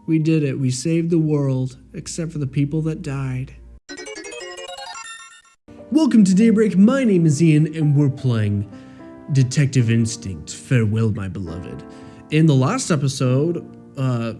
We did it. We saved the world, except for the people that died. Welcome to DayBreak. My name is Ian, and we're playing Detective Instinct. Farewell, my beloved. In the last episode,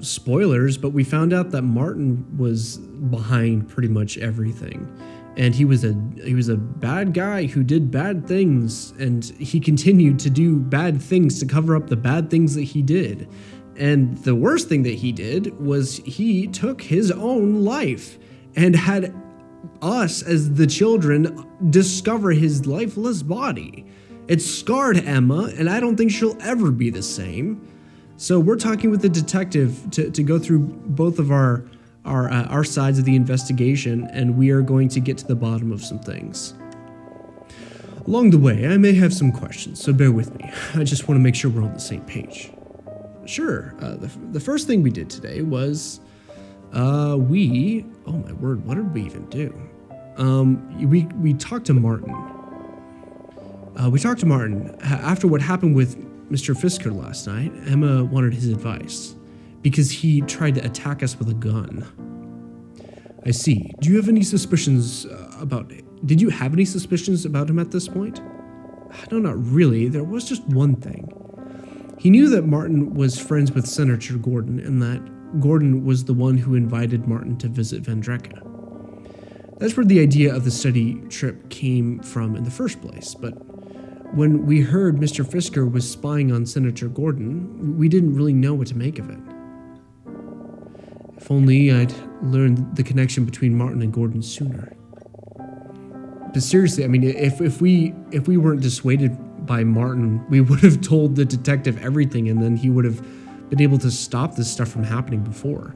spoilers, but we found out that Martin was behind pretty much everything. And he was a bad guy who did bad things, and he continued to do bad things to cover up the bad things that he did. And the worst thing that he did was he took his own life and had us as the children discover his lifeless body. It scarred Emma, and I don't think she'll ever be the same. So we're talking with the detective to go through both of our sides of the investigation, and we are going to get to the bottom of some things. Along the way, I may have some questions, so bear with me. I just want to make sure we're on the same page. Sure, the first thing we did today was, oh my word, what did we even do? We talked to Martin. After what happened with Mr. Fisker last night. Emma wanted his advice because he tried to attack us with a gun. I see. Did you have any suspicions about him at this point? No, not really. There was just one thing. He knew that Martin was friends with Senator Gordon, and that Gordon was the one who invited Martin to visit Vendreka. That's where the idea of the study trip came from in the first place, but when we heard Mr. Fisker was spying on Senator Gordon, we didn't really know what to make of it. If only I'd learned the connection between Martin and Gordon sooner. But seriously, I mean, if we weren't dissuaded by Martin, we would have told the detective everything, and then he would have been able to stop this stuff from happening before.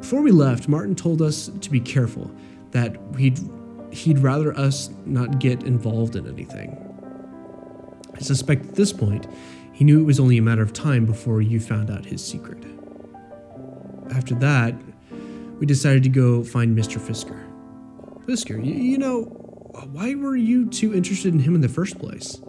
Before we left, Martin told us to be careful, that he'd rather us not get involved in anything. I suspect at this point, he knew it was only a matter of time before you found out his secret. After that, we decided to go find Mr. Fisker. Fisker, you know, why were you two interested in him in the first place?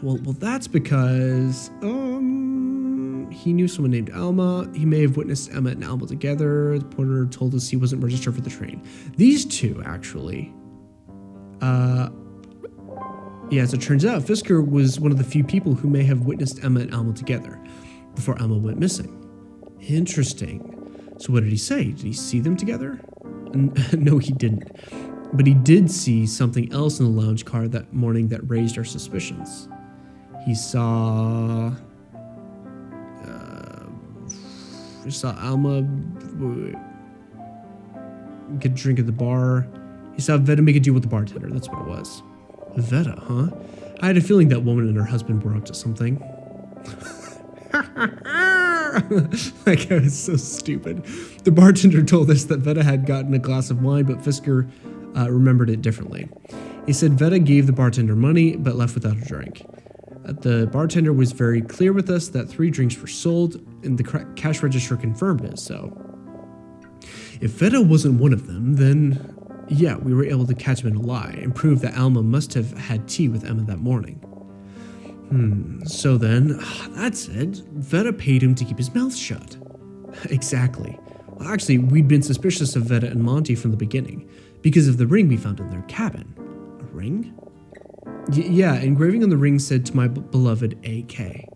Well, that's because, he knew someone named Alma. He may have witnessed Emma and Alma together. The porter told us he wasn't registered for the train. These two, actually, as it turns out, Fisker was one of the few people who may have witnessed Emma and Alma together before Emma went missing. Interesting. So what did he say? Did he see them together? No, he didn't. But he did see something else in the lounge car that morning that raised our suspicions. He saw Alma get a drink at the bar. He saw Veta make a deal with the bartender. That's what it was. Veta, huh? I had a feeling that woman and her husband were up to something. Like, I was so stupid. The bartender told us that Veta had gotten a glass of wine, but Fisker remembered it differently. He said Veta gave the bartender money, but left without a drink. The bartender was very clear with us that 3 drinks were sold, and the cash register confirmed it, so if Veta wasn't one of them, then yeah, we were able to catch him in a lie and prove that Alma must have had tea with Emma that morning. So then, that's it. Veta paid him to keep his mouth shut. Exactly. Well, actually, we'd been suspicious of Veta and Monty from the beginning because of the ring we found in their cabin. A ring? Yeah, engraving on the ring said "To my beloved AK."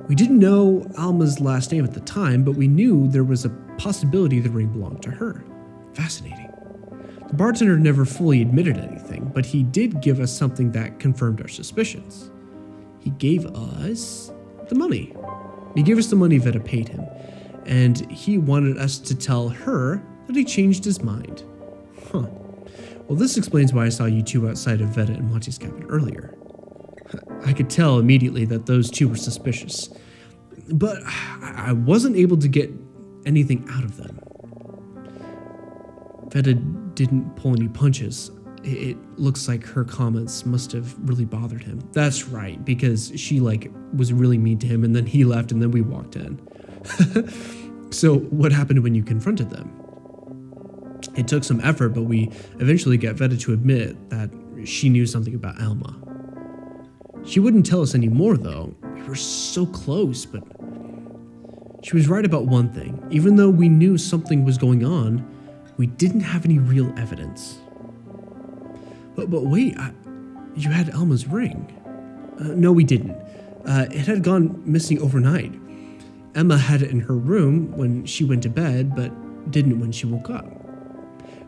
We didn't know Alma's last name at the time, but we knew there was a possibility the ring belonged to her. Fascinating. The bartender never fully admitted anything, but he did give us something that confirmed our suspicions. He gave us the money. He gave us the money Veta paid him, and he wanted us to tell her that he changed his mind. Huh. Well, this explains why I saw you two outside of Veta and Monty's cabin earlier. I could tell immediately that those two were suspicious, but I wasn't able to get anything out of them. Veta didn't pull any punches. It looks like her comments must have really bothered him. That's right, because she was really mean to him, and then he left, and then we walked in. So what happened when you confronted them? It took some effort, but we eventually got Veta to admit that she knew something about Alma. She wouldn't tell us anymore, though. We were so close, but She was right about one thing. Even though we knew something was going on, we didn't have any real evidence. But wait, you had Alma's ring. No, we didn't. It had gone missing overnight. Emma had it in her room when she went to bed, but didn't when she woke up.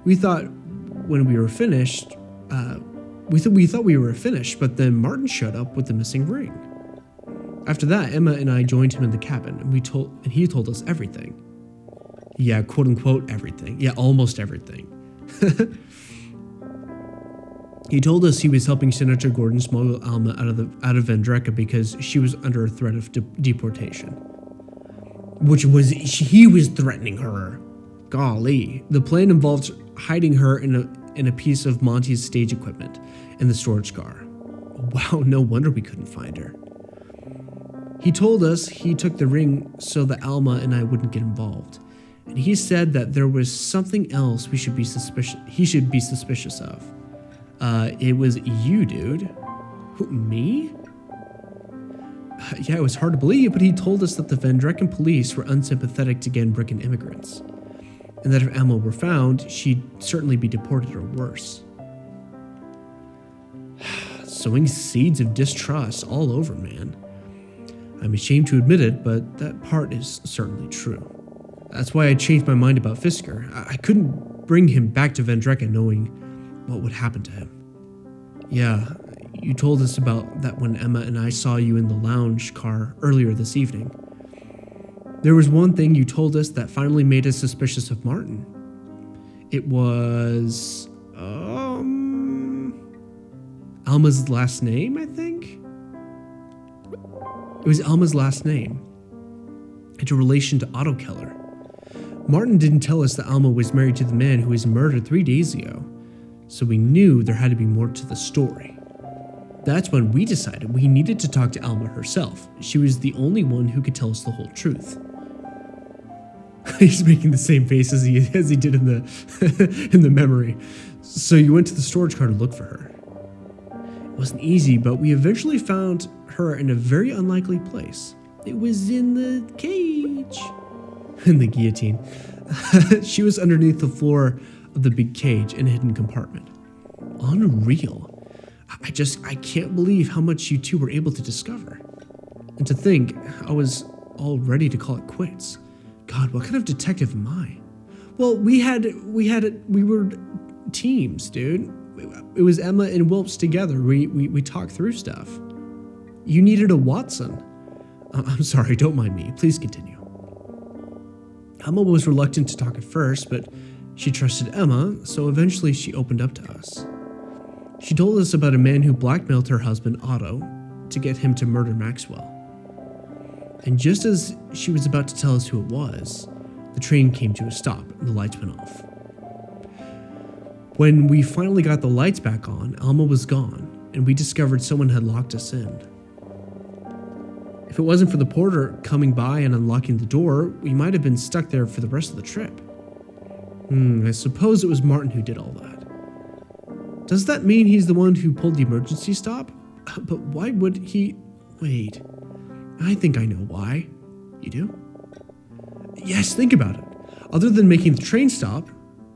We thought when we were finished, we thought we were finished, but then Martin showed up with the missing ring. After that, Emma and I joined him in the cabin, and he told us everything. Yeah, quote unquote everything. Yeah, almost everything. He told us he was helping Senator Gordon smuggle Alma out of Vendreka because she was under a threat of deportation. He was threatening her. Golly. The plan involved hiding her in a piece of Monty's stage equipment in the storage car. Wow, no wonder we couldn't find her. He told us he took the ring so that Alma and I wouldn't get involved. And he said that there was something else he should be suspicious of. It was you, dude. Who, me? Yeah, it was hard to believe, but he told us that the Vendrekan police were unsympathetic to Ganbrican immigrants, and that if Emma were found, she'd certainly be deported or worse. Sowing seeds of distrust all over, man. I'm ashamed to admit it, but that part is certainly true. That's why I changed my mind about Fisker. I couldn't bring him back to Vendreka knowing what would happen to him. Yeah, you told us about that when Emma and I saw you in the lounge car earlier this evening. There was one thing you told us that finally made us suspicious of Martin. It was... Alma's last name, I think? It was Alma's last name. It's a relation to Otto Keller. Martin didn't tell us that Alma was married to the man who was murdered 3 days ago, so we knew there had to be more to the story. That's when we decided we needed to talk to Alma herself. She was the only one who could tell us the whole truth. He's making the same face as he did in the in the memory. So you went to the storage car to look for her. It wasn't easy, but we eventually found her in a very unlikely place. It was in the cage. In the guillotine. She was underneath the floor of the big cage in a hidden compartment. Unreal. I can't believe how much you two were able to discover. And to think, I was all ready to call it quits. God, what kind of detective am I? Well, we were teams, dude. It was Emma and Wilps together. We talked through stuff. You needed a Watson. I'm sorry, don't mind me. Please continue. Emma was reluctant to talk at first, but she trusted Emma, so eventually she opened up to us. She told us about a man who blackmailed her husband, Otto, to get him to murder Maxwell. And just as she was about to tell us who it was, the train came to a stop and the lights went off. When we finally got the lights back on, Alma was gone, and we discovered someone had locked us in. If it wasn't for the porter coming by and unlocking the door, we might have been stuck there for the rest of the trip. I suppose it was Martin who did all that. Does that mean he's the one who pulled the emergency stop? But why would he... Wait, I think I know why. You do? Yes, think about it. Other than making the train stop,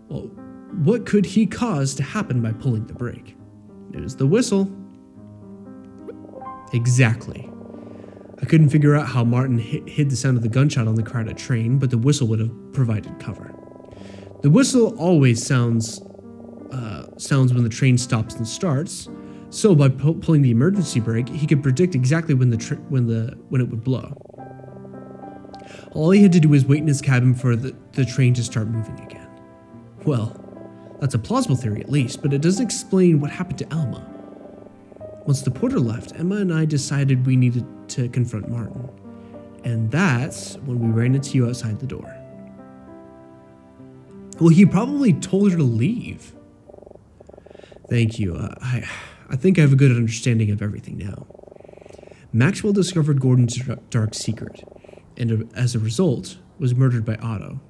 well, what could he cause to happen by pulling the brake? It was the whistle. Exactly. I couldn't figure out how Martin hid the sound of the gunshot on the crowded train, but the whistle would have provided cover. The whistle always sounds when the train stops and starts, so by pulling the emergency brake, he could predict exactly when it would blow. All he had to do was wait in his cabin for the train to start moving again. Well, that's a plausible theory at least, but it doesn't explain what happened to Alma. Once the porter left, Emma and I decided we needed to confront Martin. And that's when we ran into you outside the door. Well, he probably told her to leave. Thank you. I think I have a good understanding of everything now. Maxwell discovered Gordon's dark secret, and as a result, was murdered by Otto,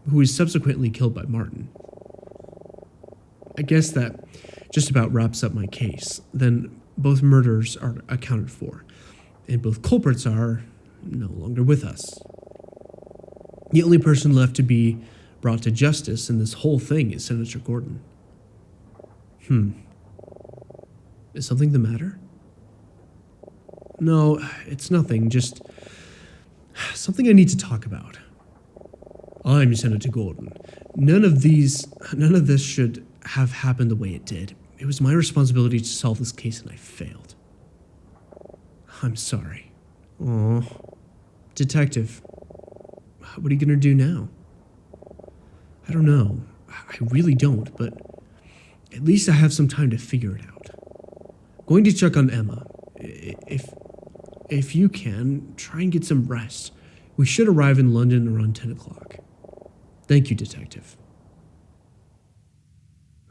who was subsequently killed by Martin. I guess that just about wraps up my case. Then both murders are accounted for, and both culprits are no longer with us. The only person left to be brought to justice in this whole thing is Senator Gordon. Is something the matter? No, it's nothing, just something I need to talk about. I'm Senator Gordon. None of this should have happened the way it did. It was my responsibility to solve this case and I failed. I'm sorry. Aw. Detective, what are you gonna do now? I don't know. I really don't, but at least I have some time to figure it out. Going to check on Emma. If you can, try and get some rest. We should arrive in London around 10 o'clock. Thank you, Detective.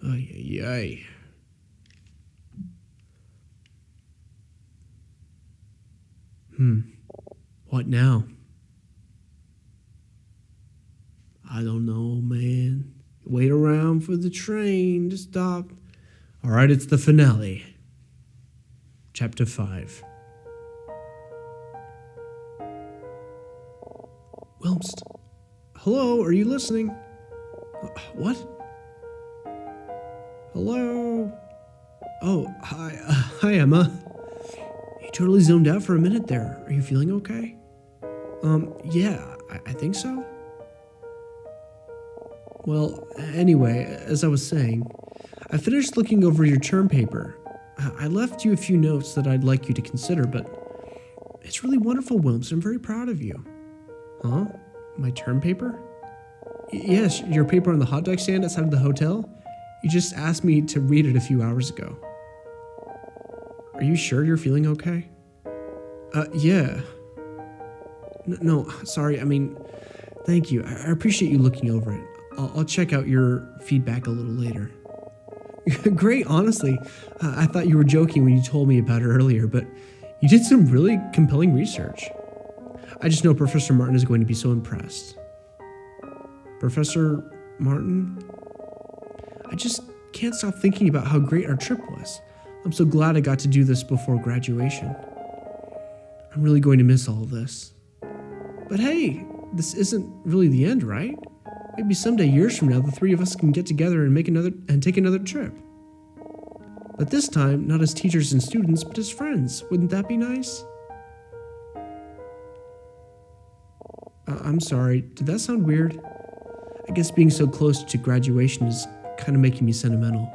Ay, ay, ay. What now? I don't know, man. Wait around for the train to stop. All right, it's the finale. Chapter 5. Wilmst. Hello, are you listening? What? Hello? Oh, hi, Emma. You totally zoned out for a minute there. Are you feeling okay? Yeah, I think so. Well, anyway, as I was saying, I finished looking over your term paper. I left you a few notes that I'd like you to consider, but it's really wonderful, Wilmst. I'm very proud of you. Huh? My term paper? Yes, your paper on the hot dog stand outside of the hotel. You just asked me to read it a few hours ago. Are you sure you're feeling okay? Yeah. No, sorry, I mean, thank you. I appreciate you looking over it. I'll check out your feedback a little later. Great, honestly. I thought you were joking when you told me about it earlier, but you did some really compelling research. I just know Professor Martin is going to be so impressed. Professor Martin? I just can't stop thinking about how great our trip was. I'm so glad I got to do this before graduation. I'm really going to miss all of this. But hey, this isn't really the end, right? Maybe someday, years from now, the three of us can get together and take another trip. But this time, not as teachers and students, but as friends. Wouldn't that be nice? I'm sorry, did that sound weird? I guess being so close to graduation is kind of making me sentimental.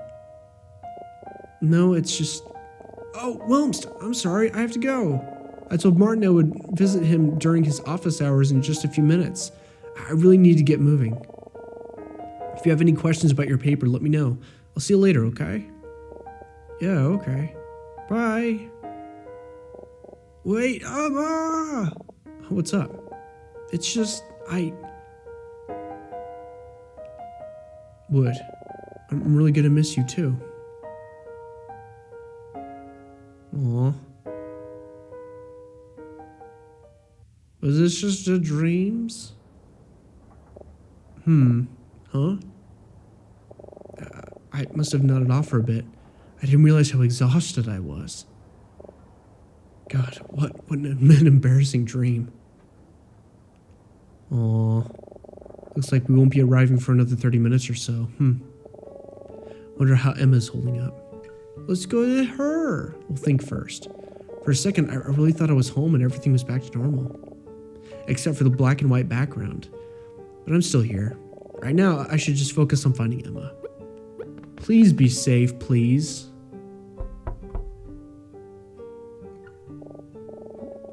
No, it's just... Oh, Wilmst, I'm sorry, I have to go. I told Martin I would visit him during his office hours in just a few minutes. I really need to get moving. If you have any questions about your paper, let me know. I'll see you later, okay? Yeah, okay. Bye. Wait, Emma! What's up? It's just, Wood, I'm really gonna miss you too. Aw. Was this just a dreams? Huh? I must have nodded off for a bit. I didn't realize how exhausted I was. God, what an embarrassing dream. Aw. Looks like we won't be arriving for another 30 minutes or so. Wonder how Emma's holding up. Let's go to her. We'll think first. For a second, I really thought I was home and everything was back to normal. Except for the black and white background. But I'm still here. Right now, I should just focus on finding Emma. Please be safe, please.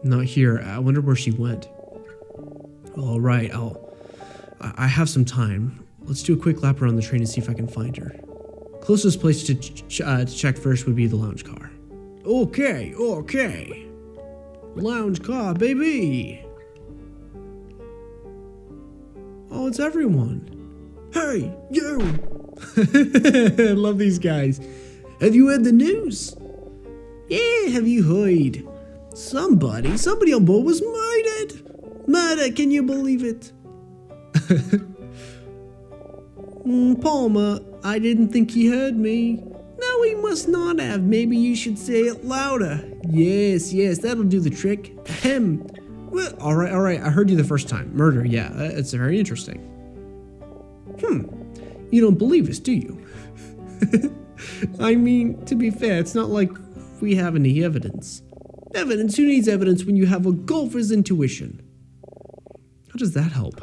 Not here. I wonder where she went. All right, I have some time. Let's do a quick lap around the train and see if I can find her. Closest place to check first would be the lounge car. Okay. Lounge car, baby. Oh, it's everyone. Hey, you. I love these guys. Have you heard the news? Yeah, have you heard? Somebody on board was murdered. Murder, can you believe it? Palmer, I didn't think he heard me. No, he must not have. Maybe you should say it louder. Yes, that'll do the trick. Ahem. Well, all right. I heard you the first time. Murder, yeah, it's very interesting. You don't believe us, do you? I mean, to be fair, it's not like we have any evidence. Evidence? Who needs evidence when you have a golfer's intuition? How does that help?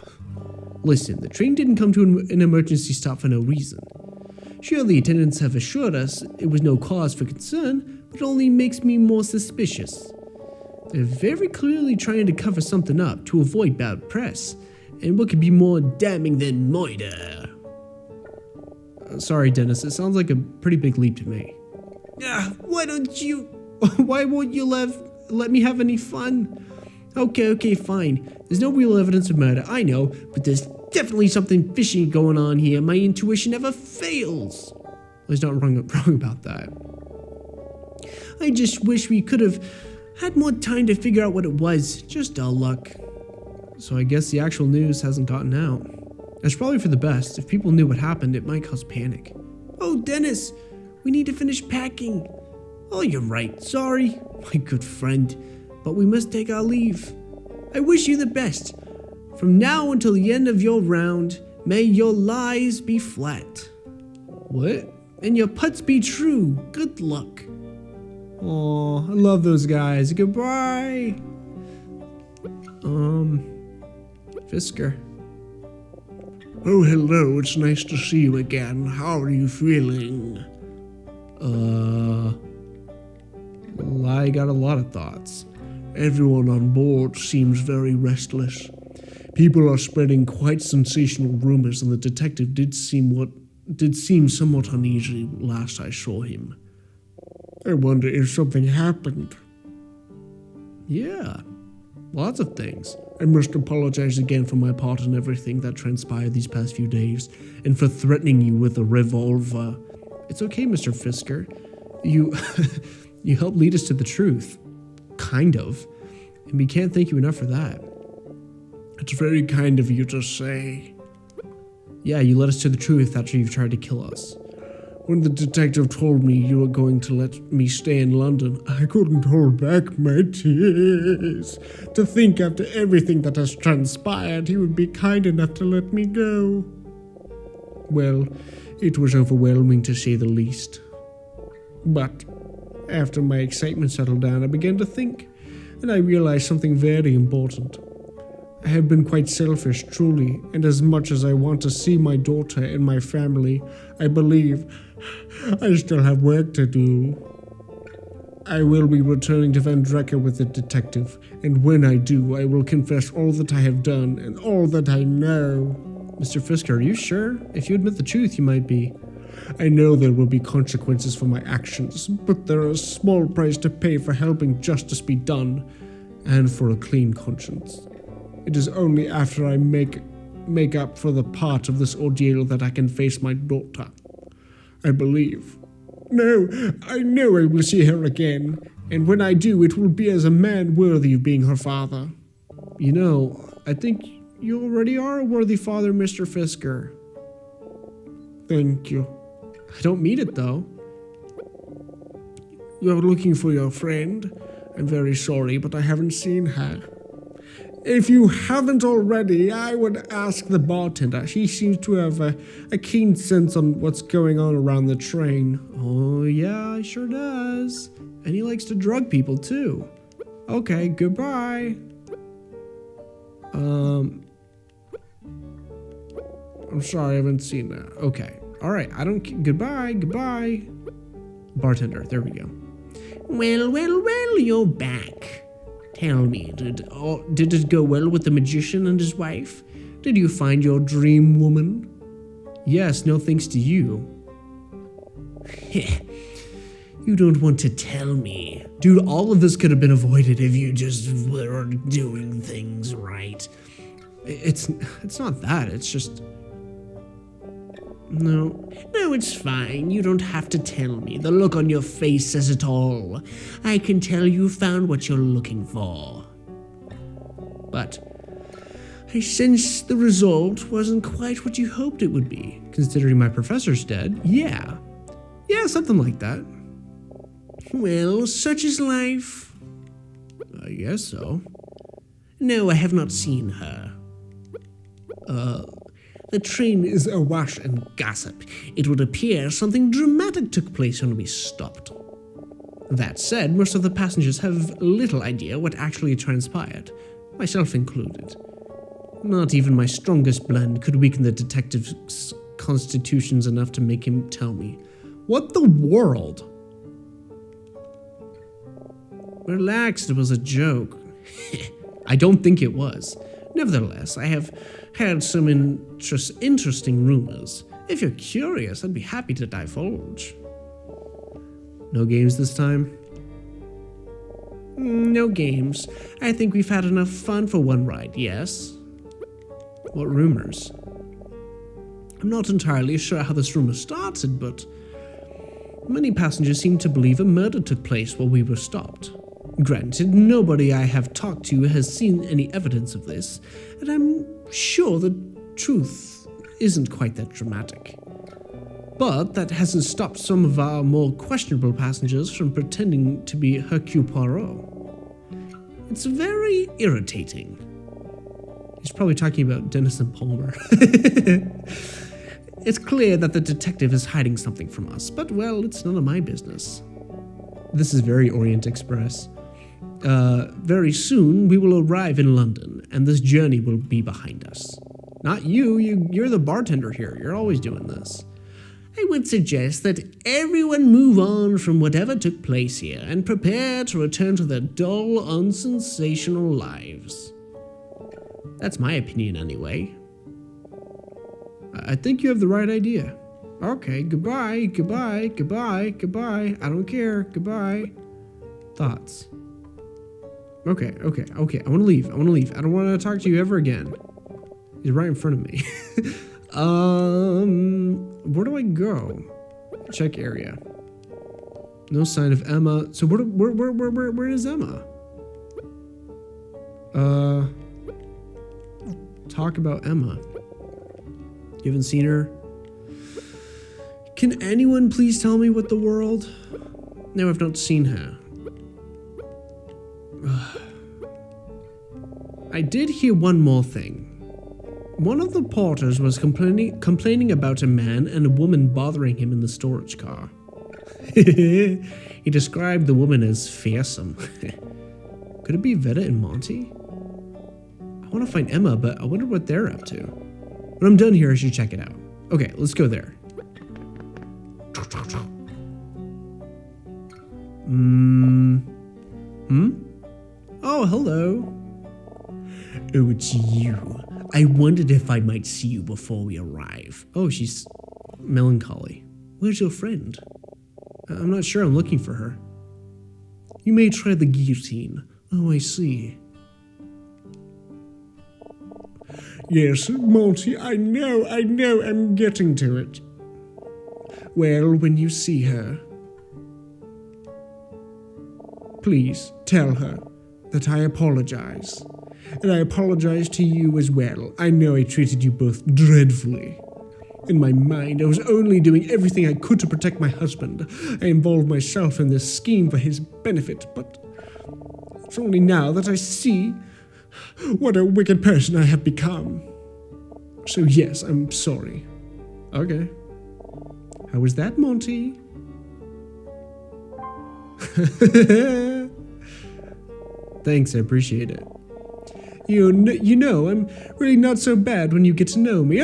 Listen, the train didn't come to an emergency stop for no reason. Sure, the attendants have assured us it was no cause for concern, but it only makes me more suspicious. They're very clearly trying to cover something up to avoid bad press, and what could be more damning than murder? Sorry, Dennis, it sounds like a pretty big leap to me. Why won't you let me have any fun? Okay, fine. There's no real evidence of murder, I know, but there's definitely something fishy going on here. My intuition never fails. I was not wrong about that. I just wish we could have had more time to figure out what it was. Just our luck. So I guess the actual news hasn't gotten out. That's probably for the best. If people knew what happened, it might cause panic. Oh, Dennis, we need to finish packing. Oh, you're right. Sorry, my good friend, but we must take our leave. I wish you the best. From now until the end of your round, may your lies be flat. What? And your putts be true. Good luck. Oh, I love those guys. Goodbye. Fisker. Oh, hello. It's nice to see you again. How are you feeling? I got a lot of thoughts. Everyone on board seems very restless. People are spreading quite sensational rumors, and the detective did seem somewhat uneasy last I saw him. I wonder if something happened. Yeah, lots of things. I must apologize again for my part in everything that transpired these past few days, and for threatening you with a revolver. It's okay, Mr. Fisker. You helped lead us to the truth. Kind of. And we can't thank you enough for that. It's very kind of you to say. Yeah, you led us to the truth after you've tried to kill us. When the detective told me you were going to let me stay in London, I couldn't hold back my tears. To think after everything that has transpired, he would be kind enough to let me go. Well, it was overwhelming to say the least. But after my excitement settled down, I began to think, and I realized something very important. I have been quite selfish, truly, and as much as I want to see my daughter and my family, I believe I still have work to do. I will be returning to Van Drecker with the detective, and when I do, I will confess all that I have done and all that I know. Mr. Fisker, are you sure? If you admit the truth, you might be. I know there will be consequences for my actions, but there is a small price to pay for helping justice be done, and for a clean conscience. It is only after I make up for the part of this ordeal that I can face my daughter. I believe. No, I know I will see her again, and when I do, it will be as a man worthy of being her father. You know, I think you already are a worthy father, Mr. Fisker. Thank you. I don't mean it, though. You're looking for your friend? I'm very sorry, but I haven't seen her. If you haven't already, I would ask the bartender. He seems to have a keen sense on what's going on around the train. Oh, yeah, he sure does. And he likes to drug people, too. Okay, goodbye. I'm sorry, I haven't seen that. Okay. All right, goodbye. Bartender, there we go. Well, you're back. Tell me, did it go well with the magician and his wife? Did you find your dream woman? Yes, no thanks to you. You don't want to tell me. Dude, all of this could have been avoided if you just were doing things right. It's not that, it's just... No, it's fine. You don't have to tell me. The look on your face says it all. I can tell you found what you're looking for. But I sense the result wasn't quite what you hoped it would be. Considering my professor's dead, yeah. Yeah, something like that. Well, such is life. I guess so. No, I have not seen her. The train is awash in gossip. It would appear something dramatic took place when we stopped. That said, most of the passengers have little idea what actually transpired, myself included. Not even my strongest blend could weaken the detective's constitutions enough to make him tell me. What the world? Relax, it was a joke. I don't think it was. Nevertheless, I have heard some interesting rumors. If you're curious, I'd be happy to divulge. No games this time? No games. I think we've had enough fun for one ride, yes? What rumors? I'm not entirely sure how this rumor started, but many passengers seem to believe a murder took place while we were stopped. Granted, nobody I have talked to has seen any evidence of this, and I'm sure the truth isn't quite that dramatic. But that hasn't stopped some of our more questionable passengers from pretending to be Hercule Poirot. It's very irritating. He's probably talking about Dennis Palmer. It's clear that the detective is hiding something from us, but well, it's none of my business. This is very Orient Express. Very soon we will arrive in London, and this journey will be behind us. Not you. You're the bartender here. You're always doing this. I would suggest that everyone move on from whatever took place here and prepare to return to their dull, unsensational lives. That's my opinion anyway. I think you have the right idea. Okay, goodbye. I don't care. Goodbye. Thoughts? Okay. I want to leave. I don't want to talk to you ever again. He's right in front of me. Where do I go? Check area. No sign of Emma. So where is Emma? Talk about Emma. You haven't seen her? Can anyone please tell me what the world? No, I've not seen her. I did hear one more thing. One of the porters was complaining about a man and a woman bothering him in the storage car. He described the woman as fearsome. Could it be Veta and Monty? I want to find Emma, but I wonder what they're up to. When I'm done here, I should check it out. Okay, let's go there. Oh, hello. Oh, it's you. I wondered if I might see you before we arrive. Oh, she's melancholy. Where's your friend? I'm not sure. I'm looking for her. You may try the guillotine. Oh, I see. Yes, Monty, I know, I'm getting to it. Well, when you see her, please tell her that I apologize. And I apologize to you as well. I know I treated you both dreadfully. In my mind, I was only doing everything I could to protect my husband. I involved myself in this scheme for his benefit, but it's only now that I see what a wicked person I have become. So yes, I'm sorry. Okay. How was that, Monty? Thanks, I appreciate it. You know, I'm really not so bad when you get to know me.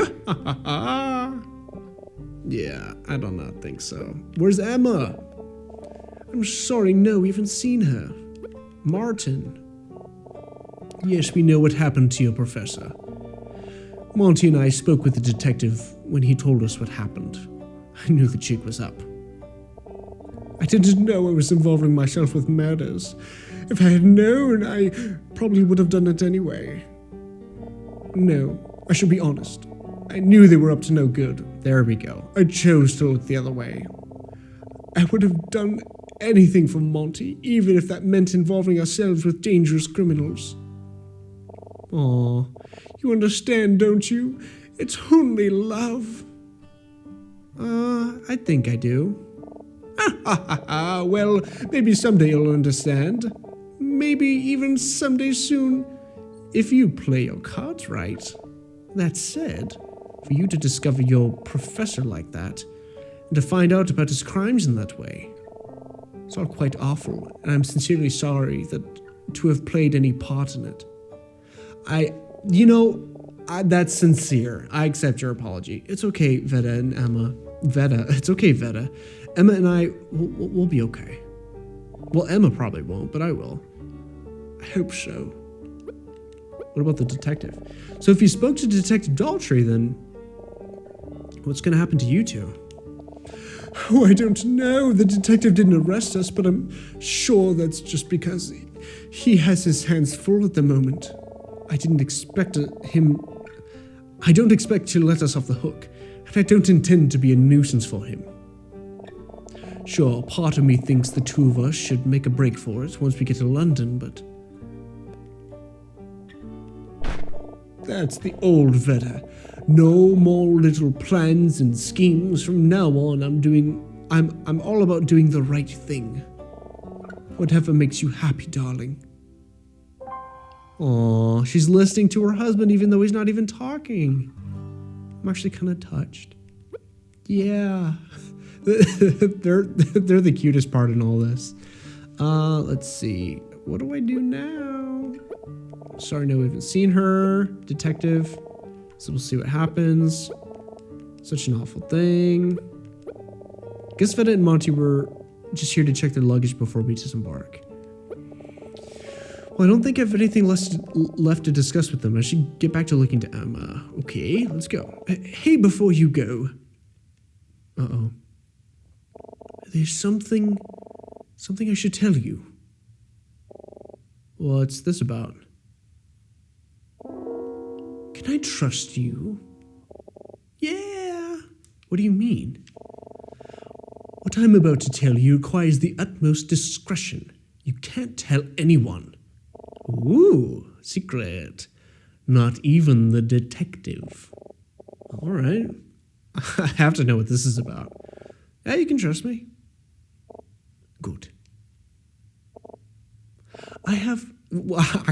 Yeah, I do not think so. Where's Emma? I'm sorry, no, we haven't seen her. Martin. Yes, we know what happened to your professor. Monty and I spoke with the detective when he told us what happened. I knew the jig was up. I didn't know I was involving myself with murders. If I had known, I probably would have done it anyway. No, I should be honest. I knew they were up to no good. There we go. I chose to look the other way. I would have done anything for Monty, even if that meant involving ourselves with dangerous criminals. Aw, you understand, don't you? It's only love. I think I do. Well, maybe someday you'll understand. Maybe even someday soon, if you play your cards right. That said, for you to discover your professor like that, and to find out about his crimes in that way, it's all quite awful, and I'm sincerely sorry to have played any part in it. That's sincere. I accept your apology. It's okay, Veda and Emma. It's okay, Veda. Emma and I, we'll be okay. Well, Emma probably won't, but I will. I hope so. What about the detective? So if you spoke to Detective Daltrey, then what's going to happen to you two? Oh, I don't know. The detective didn't arrest us, but I'm sure that's just because he has his hands full at the moment. I don't expect to let us off the hook, and I don't intend to be a nuisance for him. Sure, part of me thinks the two of us should make a break for it once we get to London, but that's the old Veda. No more little plans and schemes. From now on, I'm all about doing the right thing. Whatever makes you happy, darling. Aw, she's listening to her husband even though he's not even talking. I'm actually kind of touched. Yeah. they're the cutest part in all this. Let's see. What do I do now? Sorry, no, we haven't seen her. Detective. So we'll see what happens. Such an awful thing. Guess Veda and Monty were just here to check their luggage before we disembark. Well, I don't think I have anything left to discuss with them. I should get back to looking to Emma. Okay, let's go. Hey, before you go. Uh-oh. There's something I should tell you. What's this about? Can I trust you? Yeah. What do you mean? What I'm about to tell you requires the utmost discretion. You can't tell anyone. Ooh, secret. Not even the detective. All right. I have to know what this is about. Yeah, you can trust me. Good. I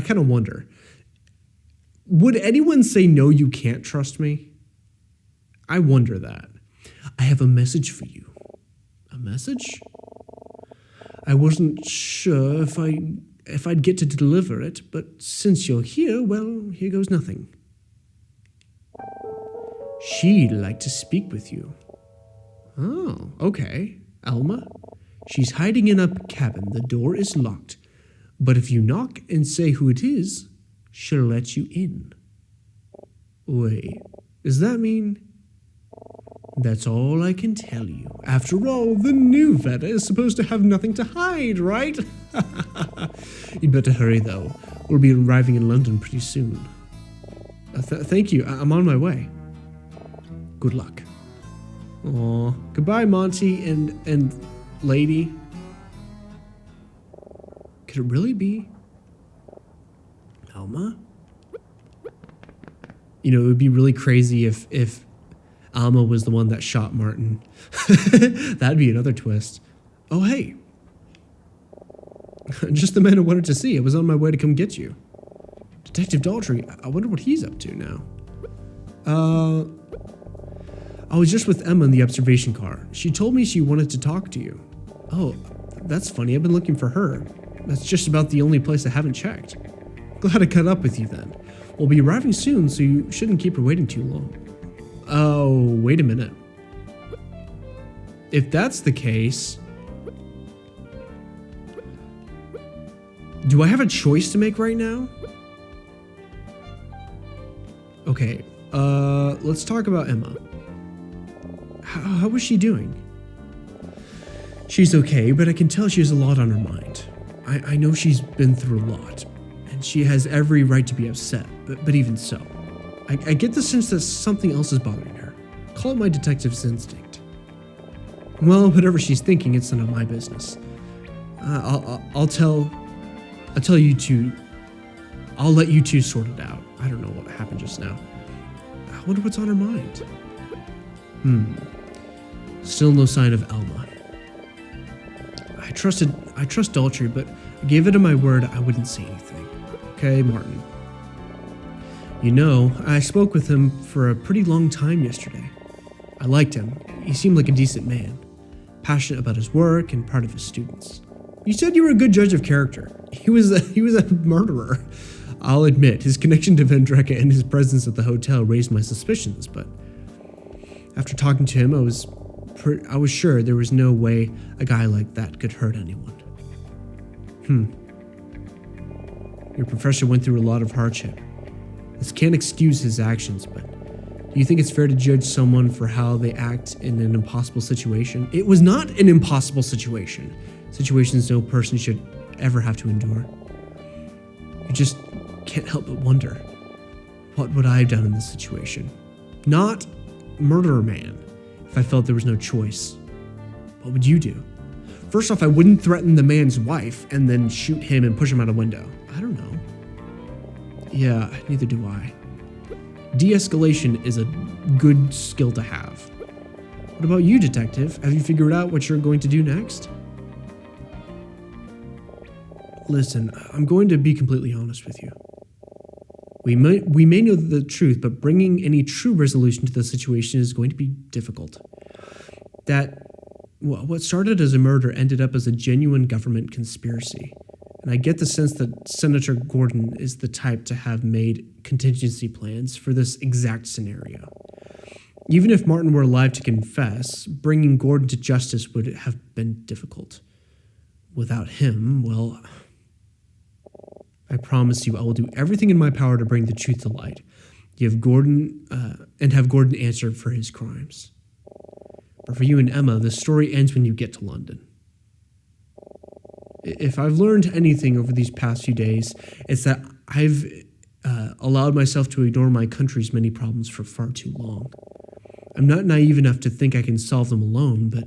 kind of wonder. Would anyone say, no, you can't trust me? I wonder that. I have a message for you. A message? I wasn't sure if I'd get to deliver it, but since you're here, well, here goes nothing. She'd like to speak with you. Oh, okay. Alma? She's hiding in a cabin. The door is locked. But if you knock and say who it is, she'll let you in. Wait, does that mean? That's all I can tell you. After all, the new Veda is supposed to have nothing to hide, right? You'd better hurry, though. We'll be arriving in London pretty soon. Thank you. I'm on my way. Good luck. Aw, goodbye, Monty and lady. Could it really be Alma? You know, it would be really crazy if Alma was the one that shot Martin. That'd be another twist. Oh, hey. Just the man I wanted to see. I was on my way to come get you. Detective Daltrey, I wonder what he's up to now. I was just with Emma in the observation car. She told me she wanted to talk to you. Oh, that's funny. I've been looking for her. That's just about the only place I haven't checked. Glad I caught up with you then. We'll be arriving soon, so you shouldn't keep her waiting too long. Oh, wait a minute. If that's the case, do I have a choice to make right now? Okay, let's talk about Emma. How was she doing? She's okay, but I can tell she has a lot on her mind. I know she's been through a lot, and she has every right to be upset, but even so, I get the sense that something else is bothering her. Call it my detective's instinct. Well, whatever she's thinking, it's none of my business. I'll tell you two. I'll let you two sort it out. I don't know what happened just now. I wonder what's on her mind. Still no sign of Alma. I trust Daltrey, but I gave it my word I wouldn't say anything. Okay, Martin. You know, I spoke with him for a pretty long time yesterday. I liked him. He seemed like a decent man, passionate about his work and proud of his students. You said you were a good judge of character. He was a murderer. I'll admit, his connection to Vendreka and his presence at the hotel raised my suspicions, but after talking to him, I was sure there was no way a guy like that could hurt anyone. Your professor went through a lot of hardship. This can't excuse his actions, but do you think it's fair to judge someone for how they act in an impossible situation? It was not an impossible situation. Situations no person should ever have to endure. You just can't help but wonder, what would I have done in this situation? Not murderer man. If I felt there was no choice, what would you do? First off, I wouldn't threaten the man's wife and then shoot him and push him out a window. I don't know. Yeah, neither do I. De-escalation is a good skill to have. What about you, detective? Have you figured out what you're going to do next? Listen, I'm going to be completely honest with you. We may know the truth, but bringing any true resolution to the situation is going to be difficult. What started as a murder ended up as a genuine government conspiracy. And I get the sense that Senator Gordon is the type to have made contingency plans for this exact scenario. Even if Martin were alive to confess, bringing Gordon to justice would have been difficult. Without him, well, I promise you I will do everything in my power to bring the truth to light. You have Gordon, and have Gordon answer for his crimes. But for you and Emma, the story ends when you get to London. If I've learned anything over these past few days, it's that I've allowed myself to ignore my country's many problems for far too long. I'm not naive enough to think I can solve them alone, but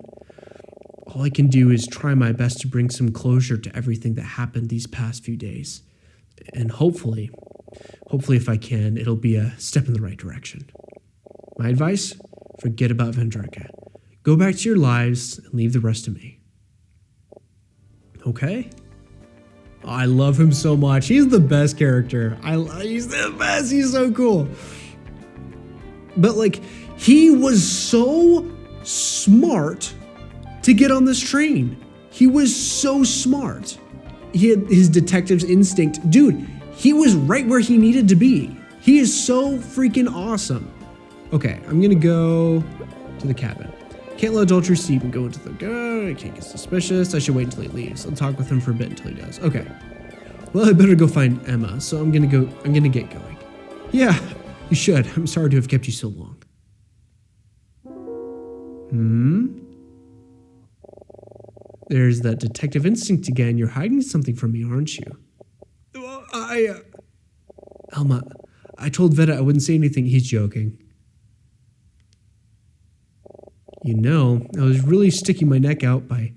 all I can do is try my best to bring some closure to everything that happened these past few days. And hopefully if I can, it'll be a step in the right direction. My advice? Forget about Vendreka. Go back to your lives and leave the rest to me. Okay? Oh, I love him so much. He's the best character. He's the best. He's so cool. But he was so smart to get on this train. He was so smart. He had his detective's instinct. Dude, he was right where he needed to be. He is so freaking awesome. Okay, I'm gonna go to the cabin. Can't let adultery seep and go into the I can't get suspicious. I should wait until he leaves. I'll talk with him for a bit until he does. Okay. Well, I better go find Emma, so I'm gonna get going. Yeah, you should. I'm sorry to have kept you so long. There's that detective instinct again. You're hiding something from me, aren't you? Well, Alma, I told Veda I wouldn't say anything. He's joking. You know, I was really sticking my neck out by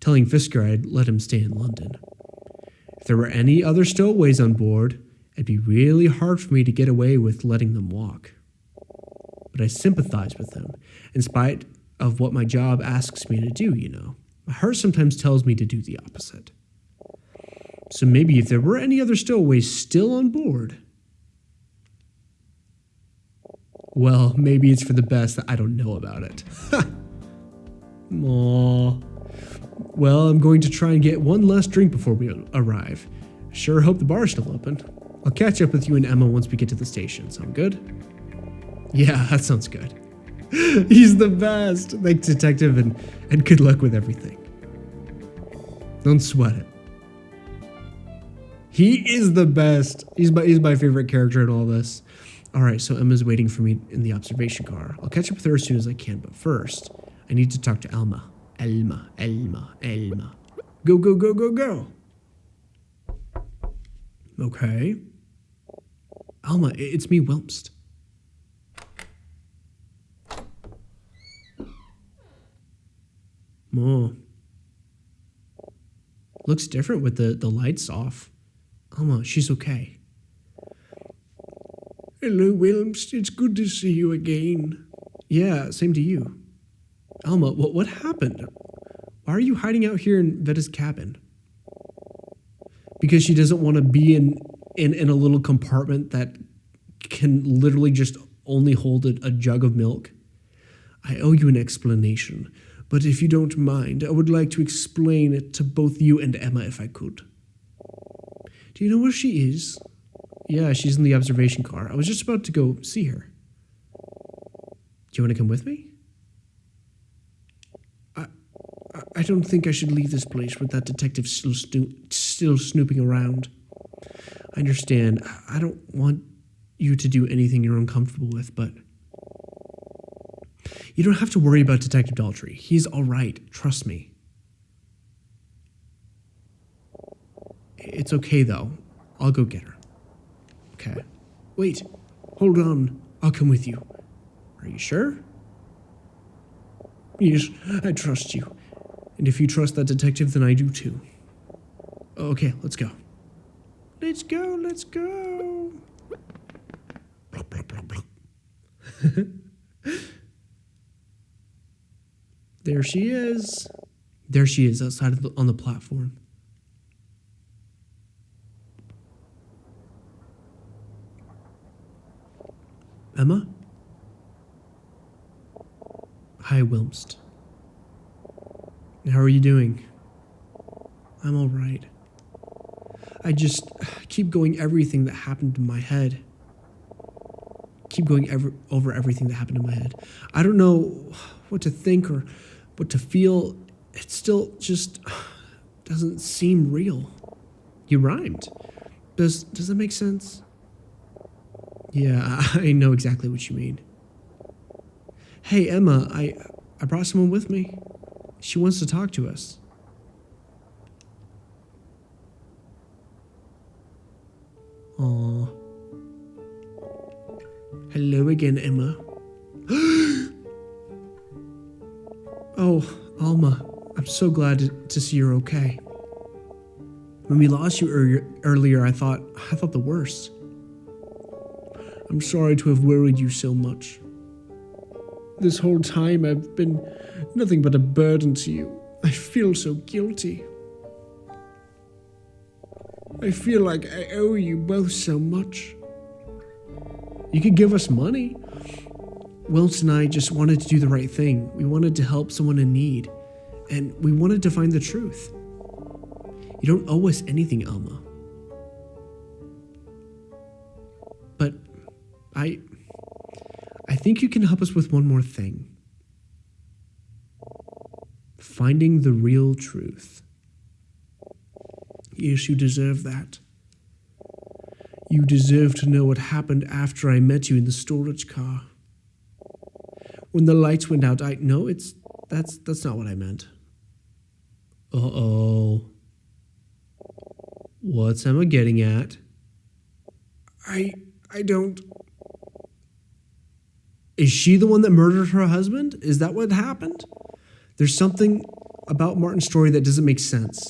telling Fisker I'd let him stay in London. If there were any other stowaways on board, it'd be really hard for me to get away with letting them walk. But I sympathize with them, in spite of what my job asks me to do, you know. My heart sometimes tells me to do the opposite. So maybe if there were any other stowaways still on board, well, maybe it's for the best that I don't know about it. Aww. Well, I'm going to try and get one last drink before we arrive. Sure hope the bar's still open. I'll catch up with you and Emma once we get to the station. Sound good? Yeah, that sounds good. He's the best. Thanks, detective, and good luck with everything. Don't sweat it. He is the best. He's my favorite character in all this. All right, so Emma's waiting for me in the observation car. I'll catch up with her as soon as I can, but first, I need to talk to Alma. Alma. Go, go, go, go, go. Okay. Alma, it's me, Wilmst. Oh. Looks different with the lights off. Alma, she's okay. Hello, Wilmst. It's good to see you again. Yeah, same to you. Alma, what happened? Why are you hiding out here in Veda's cabin? Because she doesn't want to be in a little compartment that can literally just only hold a jug of milk? I owe you an explanation, but if you don't mind, I would like to explain it to both you and Emma if I could. Do you know where she is? Yeah, she's in the observation car. I was just about to go see her. Do you want to come with me? I don't think I should leave this place with that detective still snooping around. I understand. I don't want you to do anything you're uncomfortable with, but you don't have to worry about Detective Daltrey. He's all right. Trust me. It's okay, though. I'll go get her. Okay. Wait. Hold on. I'll come with you. Are you sure? Yes, I trust you. And if you trust that detective, then I do too. Okay, let's go. Let's go, let's go. There she is. There she is outside on the platform. Emma? Hi, Wilmst. How are you doing? I'm all right. I just keep going everything that happened in my head. Keep going over everything that happened in my head. I don't know what to think or what to feel. It still just doesn't seem real. You rhymed. Does that make sense? Yeah, I know exactly what you mean. Hey, Emma, I brought someone with me. She wants to talk to us. Aww. Hello again, Emma. Oh, Alma, I'm so glad to see you're okay. When we lost you earlier, I thought the worst. I'm sorry to have worried you so much. This whole time I've been nothing but a burden to you. I feel so guilty. I feel like I owe you both so much. You could give us money. Wilson and I just wanted to do the right thing. We wanted to help someone in need. And we wanted to find the truth. You don't owe us anything, Alma. But I think you can help us with one more thing. Finding the real truth. Yes, you deserve that. You deserve to know what happened after I met you in the storage car. When the lights went out, that's not what I meant. Uh-oh. What's Emma getting at? I don't... Is she the one that murdered her husband? Is that what happened? There's something about Martin's story that doesn't make sense.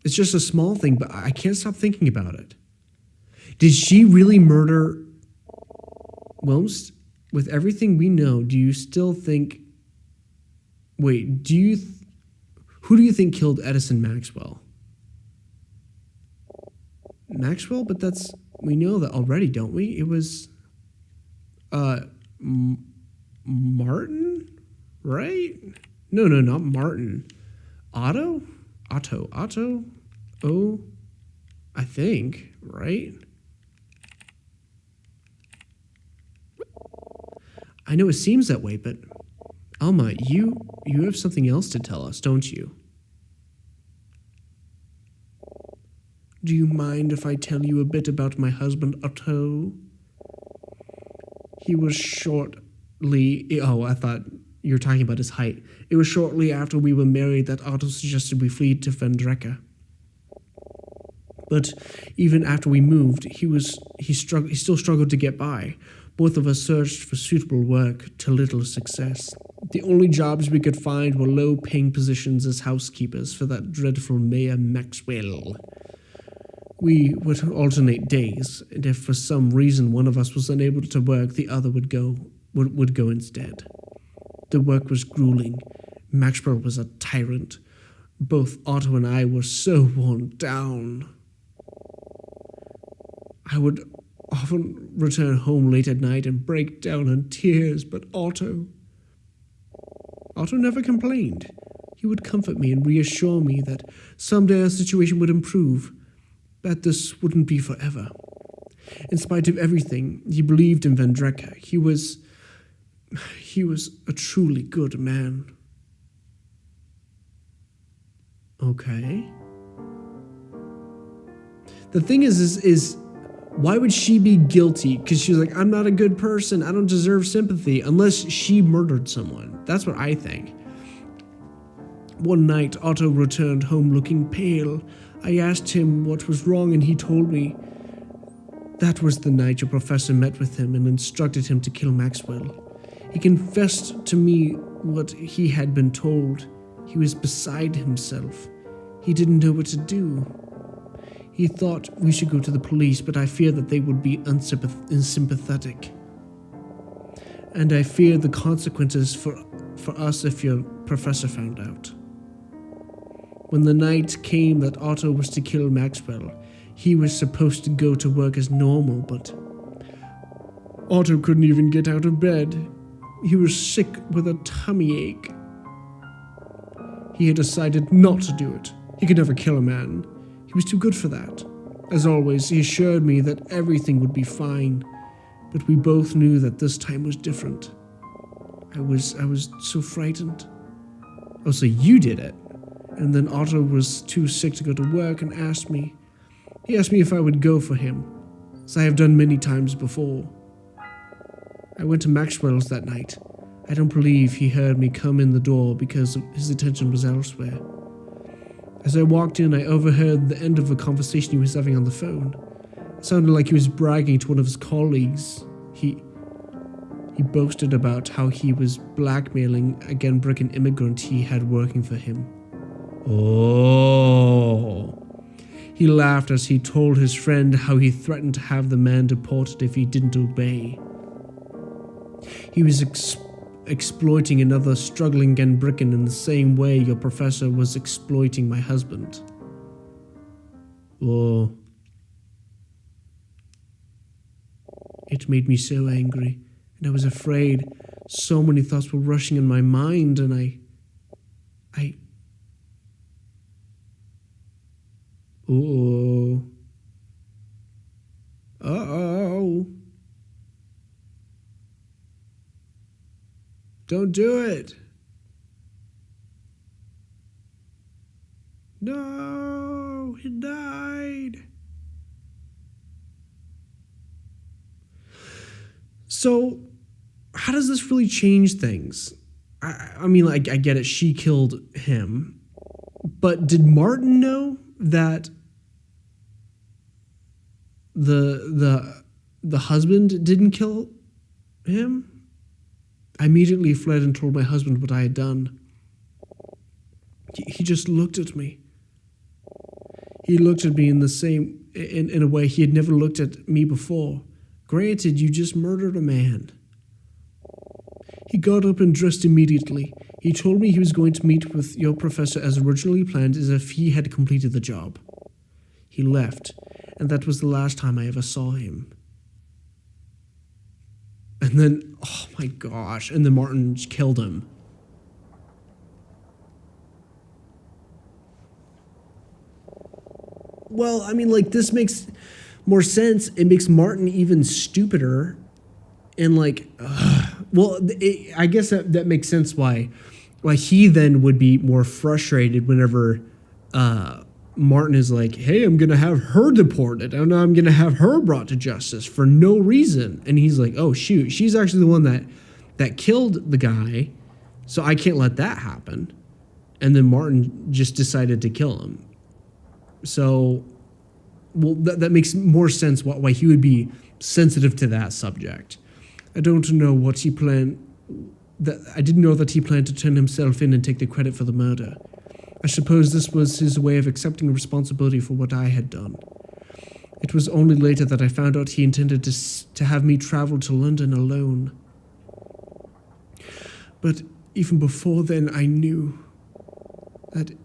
It's just a small thing, but I can't stop thinking about it. Did she really murder Wilmst? With everything we know, do you still think... Wait, who do you think killed Edison Maxwell? Maxwell? But we know that already, don't we? It was... Martin? Right? No, not Martin. Otto? Oh, I think, right? I know it seems that way, but Alma, you have something else to tell us, don't you? Do you mind if I tell you a bit about my husband, Otto? He was shortly... Oh, I thought you were talking about his height. It was shortly after we were married that Otto suggested we flee to Vendreka. But even after we moved, he still struggled to get by. Both of us searched for suitable work to little success. The only jobs we could find were low-paying positions as housekeepers for that dreadful Mayor Maxwell. We would alternate days, and if for some reason one of us was unable to work, the other would go instead. The work was grueling. Maxwell was a tyrant. Both Otto and I were so worn down. I would often return home late at night and break down in tears, but Otto never complained. He would comfort me and reassure me that someday our situation would improve, that this wouldn't be forever. In spite of everything, he believed in Vendreka. He was a truly good man. Okay. The thing is why would she be guilty? Because she's like, I'm not a good person. I don't deserve sympathy unless she murdered someone. That's what I think. One night, Otto returned home looking pale. I asked him what was wrong, and he told me that was the night your professor met with him and instructed him to kill Maxwell. He confessed to me what he had been told. He was beside himself. He didn't know what to do. He thought we should go to the police, but I fear that they would be unsympathetic. And I fear the consequences for us if your professor found out. When the night came that Otto was to kill Maxwell, he was supposed to go to work as normal, but Otto couldn't even get out of bed. He was sick with a tummy ache. He had decided not to do it. He could never kill a man. He was too good for that. As always, he assured me that everything would be fine, but we both knew that this time was different. I was so frightened. Oh, so you did it? And then Otto was too sick to go to work and asked me. He asked me if I would go for him, as I have done many times before. I went to Maxwell's that night. I don't believe he heard me come in the door because his attention was elsewhere. As I walked in, I overheard the end of a conversation he was having on the phone. It sounded like he was bragging to one of his colleagues. He boasted about how he was blackmailing a Genbrican immigrant he had working for him. Oh. He laughed as he told his friend how he threatened to have the man deported if he didn't obey. He was exploiting another struggling Genbrican in the same way your professor was exploiting my husband. Oh. It made me so angry, and I was afraid. So many thoughts were rushing in my mind, and I... Uh-oh. Uh-oh. Don't do it. No, he died. So, how does this really change things? I mean, like, I get it, she killed him, but did Martin know that the husband didn't kill him? I immediately fled and told my husband what I had done. He just looked at me. He looked at me in a way he had never looked at me before. Granted, you just murdered a man. He got up and dressed immediately. He told me he was going to meet with your professor as originally planned, as if he had completed the job. He left, and that was the last time I ever saw him. And then, oh my gosh, and then Martin killed him. Well, I mean, like, this makes more sense. It makes Martin even stupider. And, like, I guess that makes sense why he then would be more frustrated whenever Martin is like, hey, I'm going to have her deported, and I'm going to have her brought to justice for no reason. And he's like, oh, shoot, she's actually the one that killed the guy, so I can't let that happen. And then Martin just decided to kill him. So, well, that makes more sense why he would be sensitive to that subject. I don't know what he planned. I didn't know that he planned to turn himself in and take the credit for the murder. I suppose this was his way of accepting responsibility for what I had done. It was only later that I found out he intended to have me travel to London alone. But even before then, I knew that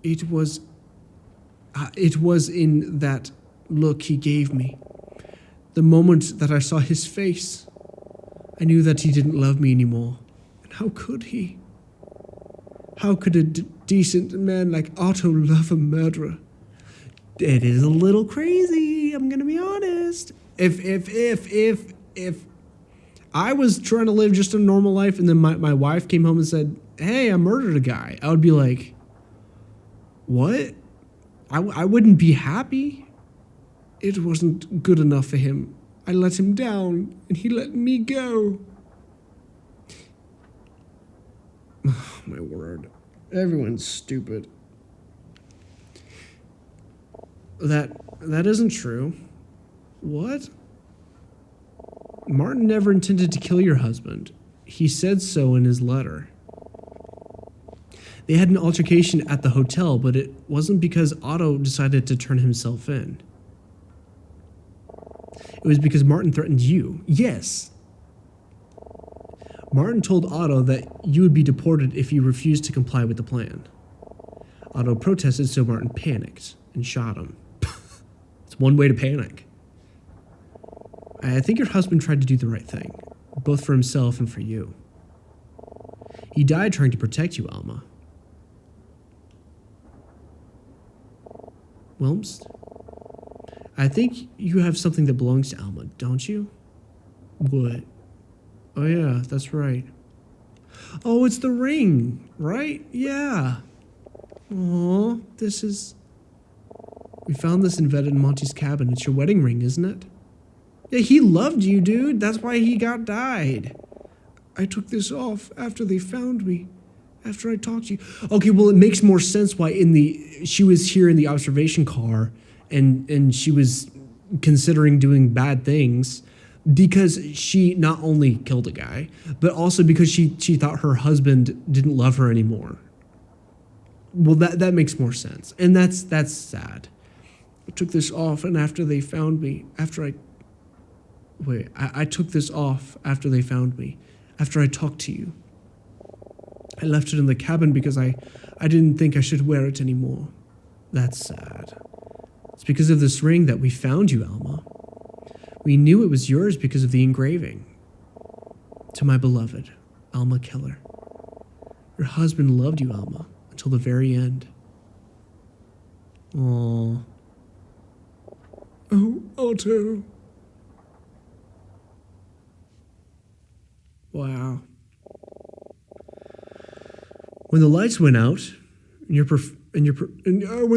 it was in that look he gave me. The moment that I saw his face, I knew that he didn't love me anymore. And how could he? How could a decent man like Otto love a murderer? It is a little crazy, I'm gonna be honest. If I was trying to live just a normal life and then my wife came home and said, hey, I murdered a guy, I would be like, what? I wouldn't be happy. It wasn't good enough for him. I let him down and he let me go. Oh, my word. Everyone's stupid. That isn't true. What? Martin never intended to kill your husband. He said so in his letter. They had an altercation at the hotel, but it wasn't because Otto decided to turn himself in. It was because Martin threatened you. Yes. Martin told Otto that you would be deported if you refused to comply with the plan. Otto protested, so Martin panicked and shot him. It's one way to panic. I think your husband tried to do the right thing, both for himself and for you. He died trying to protect you, Alma. Wilms? I think you have something that belongs to Alma, don't you? What? Oh yeah, that's right. Oh, it's the ring, right? Yeah. Aw, this is... We found this in Veda and Monty's cabin. It's your wedding ring, isn't it? Yeah, he loved you, dude. That's why he died. I took this off after they found me. After I talked to you. Okay, well, it makes more sense why she was here in the observation car and she was considering doing bad things because she not only killed a guy, but also because she thought her husband didn't love her anymore. Well, that makes more sense. And that's sad. I took this off and after they found me, I took this off after they found me, after I talked to you. I left it in the cabin because I didn't think I should wear it anymore. That's sad. It's because of this ring that we found you, Alma. We knew it was yours because of the engraving. To my beloved, Alma Keller. Your husband loved you, Alma, until the very end. Aww. Oh, Otto. Wow. When the lights went out, when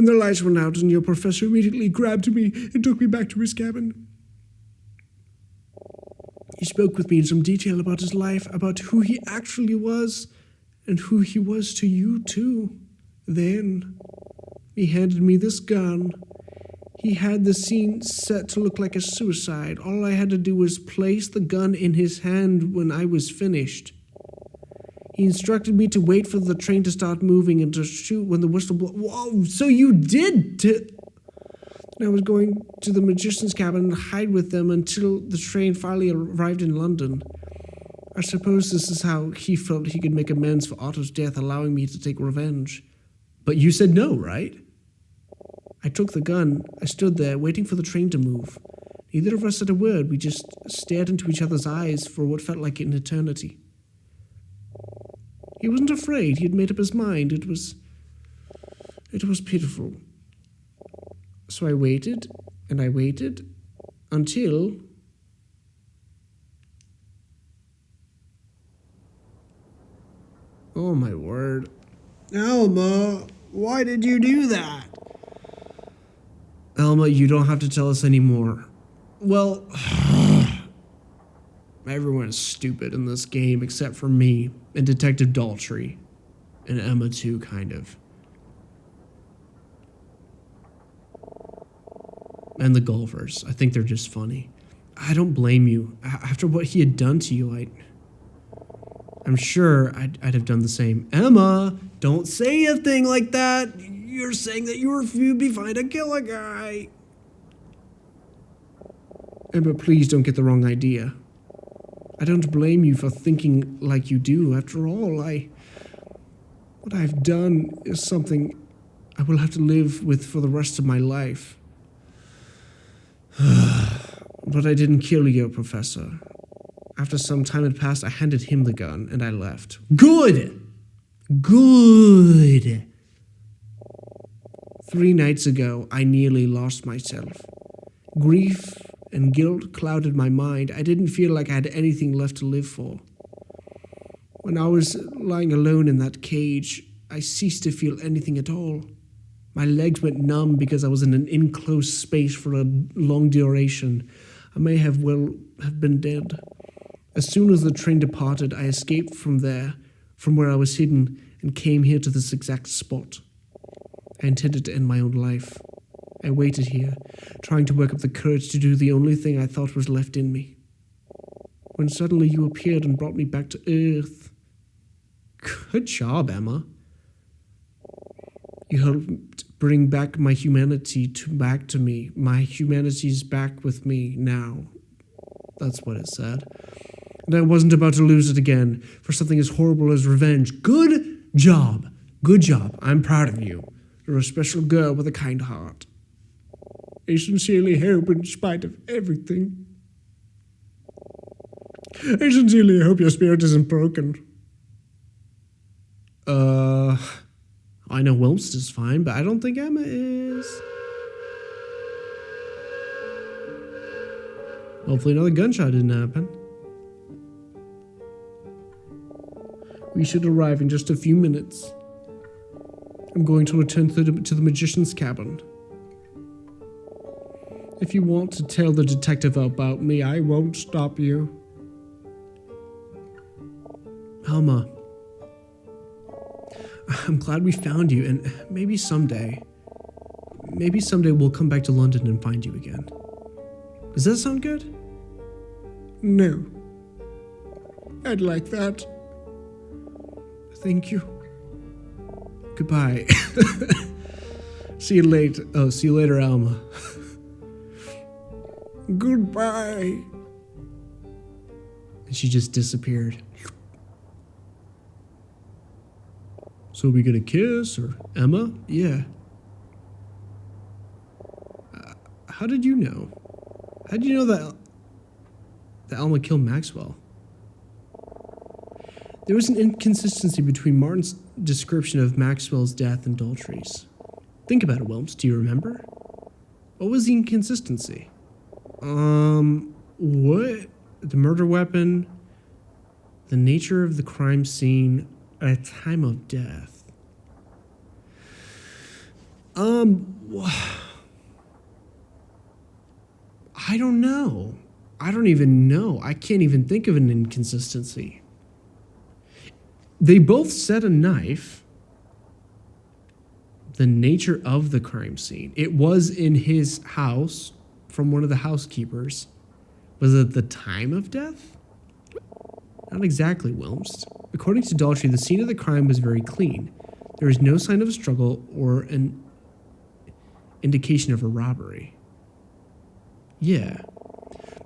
the lights went out, and your professor immediately grabbed me and took me back to his cabin. He spoke with me in some detail about his life, about who he actually was, and who he was to you, too. Then, he handed me this gun. He had the scene set to look like a suicide. All I had to do was place the gun in his hand when I was finished. He instructed me to wait for the train to start moving and to shoot when the whistle blew. Whoa, so you did I was going to the magician's cabin and hide with them until the train finally arrived in London. I suppose this is how he felt he could make amends for Otto's death, allowing me to take revenge. But you said no, right? I took the gun. I stood there, waiting for the train to move. Neither of us said a word. We just stared into each other's eyes for what felt like an eternity. He wasn't afraid. He had made up his mind. It was pitiful. So I waited, and I waited, until... Oh, my word. Alma, why did you do that? Alma, you don't have to tell us anymore. Well, everyone is stupid in this game except for me and Detective Daltrey. And Emma too, kind of. And the golfers. I think they're just funny. I don't blame you. After what he had done to you, I'm sure I'd have done the same. Emma, don't say a thing like that. You're saying that you'd be fine to kill a guy. Emma, please don't get the wrong idea. I don't blame you for thinking like you do. After all, what I've done is something I will have to live with for the rest of my life. But I didn't kill you, Professor. After some time had passed, I handed him the gun and I left. Good! Good! 3 nights ago, I nearly lost myself. Grief and guilt clouded my mind. I didn't feel like I had anything left to live for. When I was lying alone in that cage, I ceased to feel anything at all. My legs went numb because I was in an enclosed space for a long duration. I may have been dead. As soon as the train departed, I escaped from where I was hidden, and came here to this exact spot. I intended to end my own life. I waited here, trying to work up the courage to do the only thing I thought was left in me. When suddenly you appeared and brought me back to Earth. Good job, Emma. You helped bring back my humanity back to me. My humanity's back with me now. That's what it said. And I wasn't about to lose it again for something as horrible as revenge. Good job. Good job. I'm proud of you. You're a special girl with a kind heart. I sincerely hope, in spite of everything. I sincerely hope your spirit isn't broken. I know Wilmst is fine, but I don't think Emma is. Hopefully another gunshot didn't happen. We should arrive in just a few minutes. I'm going to return to the magician's cabin. If you want to tell the detective about me, I won't stop you. Alma, I'm glad we found you, and maybe someday we'll come back to London and find you again. Does that sound good? No. I'd like that. Thank you. Goodbye. See you later, Alma. Goodbye. And she just disappeared. So are we gonna kiss, or Emma? Yeah. How did you know? How did you know that Alma killed Maxwell? There was an inconsistency between Martin's description of Maxwell's death and Daltrey's. Think about it, Wilmst. Do you remember? What was the inconsistency? What? The murder weapon, the nature of the crime scene at a time of death. I don't know. I don't even know. I can't even think of an inconsistency. They both said a knife. The nature of the crime scene. It was in his house from one of the housekeepers. Was it the time of death? Not exactly, Wilmst. According to Daltrey, the scene of the crime was very clean. There was no sign of a struggle or an indication of a robbery. Yeah.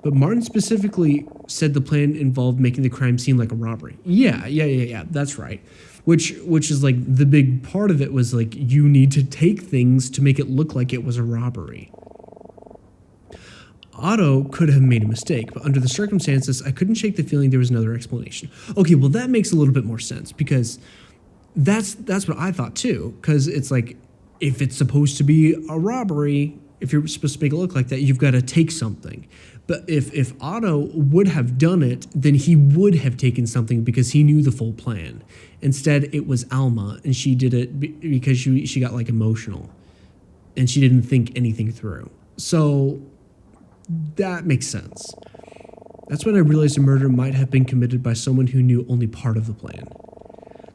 But Martin specifically said the plan involved making the crime seem like a robbery. Yeah, that's right. Which is like the big part of it was like you need to take things to make it look like it was a robbery. Otto could have made a mistake, but under the circumstances, I couldn't shake the feeling there was another explanation. Okay, well that makes a little bit more sense because that's what I thought too. Because it's like if it's supposed to be a robbery, if you're supposed to make it look like that, you've got to take something. But if Otto would have done it, then he would have taken something because he knew the full plan. Instead, it was Alma, and she did it because she got like emotional, and she didn't think anything through. So that makes sense. That's when I realized the murder might have been committed by someone who knew only part of the plan.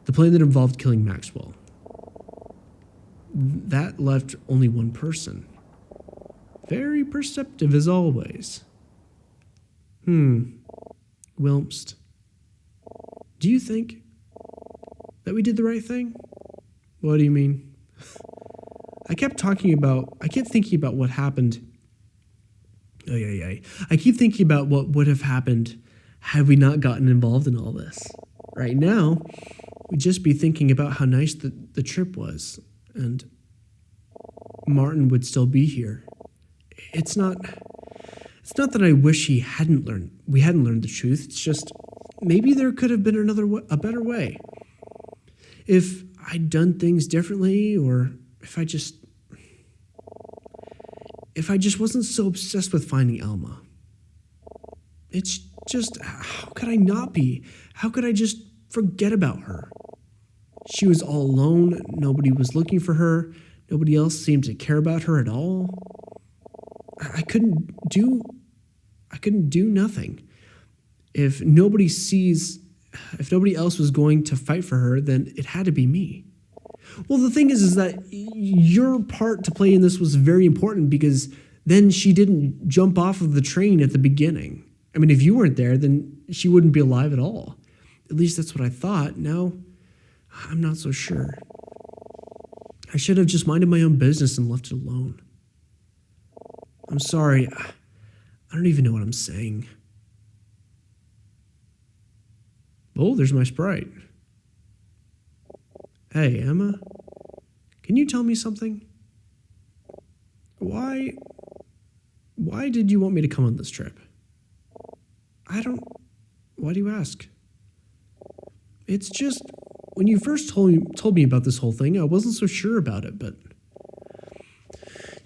The plan that involved killing Maxwell. That left only one person. Very perceptive as always. Wilmst. Do you think that we did the right thing? What do you mean? I kept thinking about what happened. I keep thinking about what would have happened had we not gotten involved in all this. Right now, we'd just be thinking about how nice the trip was, and Martin would still be here. It's not It's not that I wish we hadn't learned the truth. It's just maybe there could have been a better way. If I'd done things differently, or if I just wasn't so obsessed with finding Alma. It's just, how could I not be? How could I just forget about her? She was all alone. Nobody was looking for her. Nobody else seemed to care about her at all. I couldn't do nothing. If nobody else was going to fight for her, then it had to be me. Well, the thing is that your part to play in this was very important, because then she didn't jump off of the train at the beginning. I mean, if you weren't there, then she wouldn't be alive at all. At least that's what I thought. Now, I'm not so sure. I should have just minded my own business and left it alone. I'm sorry. I don't even know what I'm saying. Oh, there's my sprite. Hey, Emma, can you tell me something? Why did you want me to come on this trip? Why do you ask? It's just, when you first told me about this whole thing, I wasn't so sure about it, but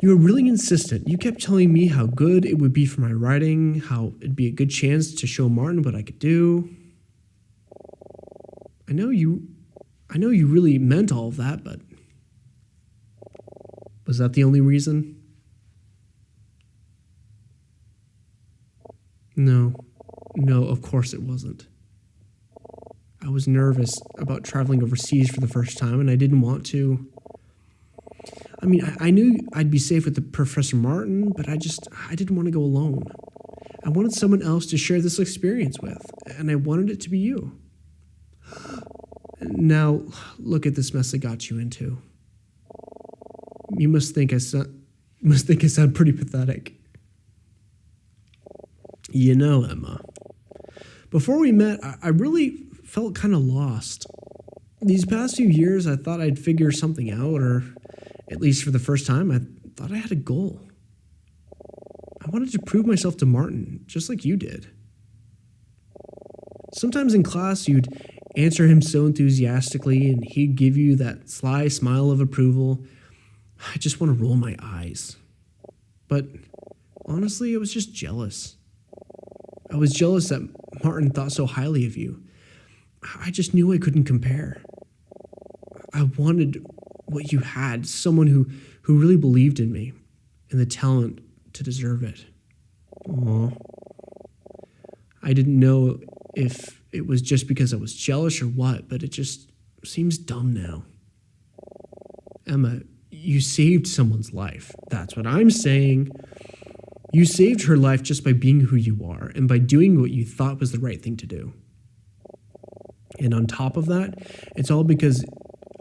you were really insistent. You kept telling me how good it would be for my writing, how it'd be a good chance to show Martin what I could do. I know you really meant all of that, but was that the only reason? No, of course it wasn't. I was nervous about traveling overseas for the first time, and I didn't want to. I mean, I knew I'd be safe with Professor Martin, but I didn't want to go alone. I wanted someone else to share this experience with, and I wanted it to be you. Now, look at this mess I got you into. You must think I sound pretty pathetic. You know, Emma, before we met, I really felt kind of lost. These past few years, I thought I'd figure something out, or at least for the first time, I thought I had a goal. I wanted to prove myself to Martin, just like you did. Sometimes in class, you'd answer him so enthusiastically, and he'd give you that sly smile of approval. I just want to roll my eyes. But honestly, I was just jealous. I was jealous that Martin thought so highly of you. I just knew I couldn't compare. I wanted what you had, someone who really believed in me and the talent to deserve it. Aww. I didn't know if it was just because I was jealous or what, but it just seems dumb now. Emma, you saved someone's life. That's what I'm saying. You saved her life just by being who you are and by doing what you thought was the right thing to do. And on top of that, it's all because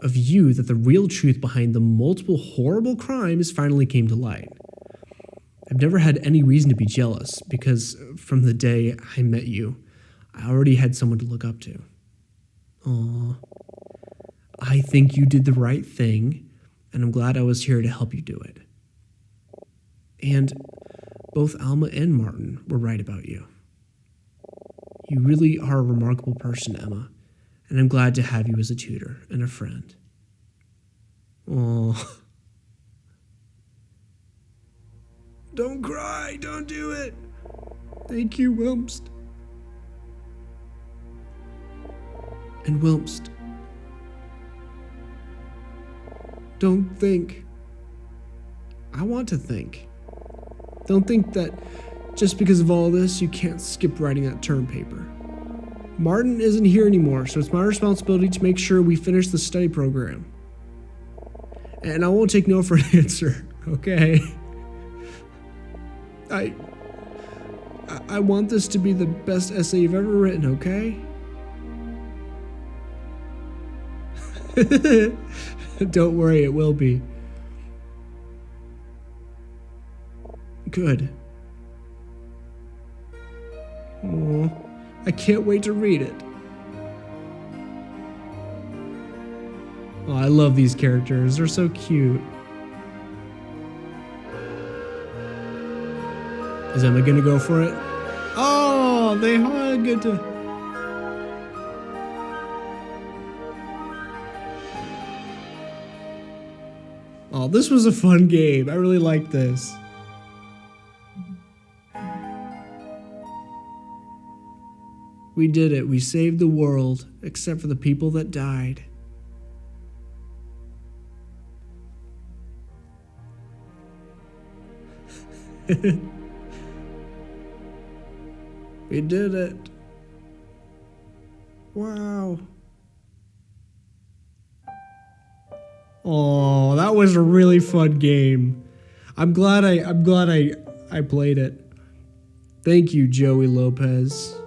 of you that the real truth behind the multiple horrible crimes finally came to light. I've never had any reason to be jealous, because from the day I met you, I already had someone to look up to. Aww. I think you did the right thing, and I'm glad I was here to help you do it. And both Alma and Martin were right about you. You really are a remarkable person, Emma, and I'm glad to have you as a tutor and a friend. Aww. Don't cry, don't do it. Thank you, Wilmst. And Wilmst, don't think. I want to think. Don't think that just because of all this, you can't skip writing that term paper. Martin isn't here anymore, so it's my responsibility to make sure we finish the study program. And I won't take no for an answer, okay? I want this to be the best essay you've ever written, okay? Don't worry, it will be. Good. Aw, I can't wait to read it. Oh, I love these characters. They're so cute. Is Emma gonna go for it? Oh, they hug it. Oh, this was a fun game. I really liked this. We did it. We saved the world, except for the people that died. We did it. Wow. Oh, that was a really fun game. I'm glad I played it. Thank you, Joey Lopez.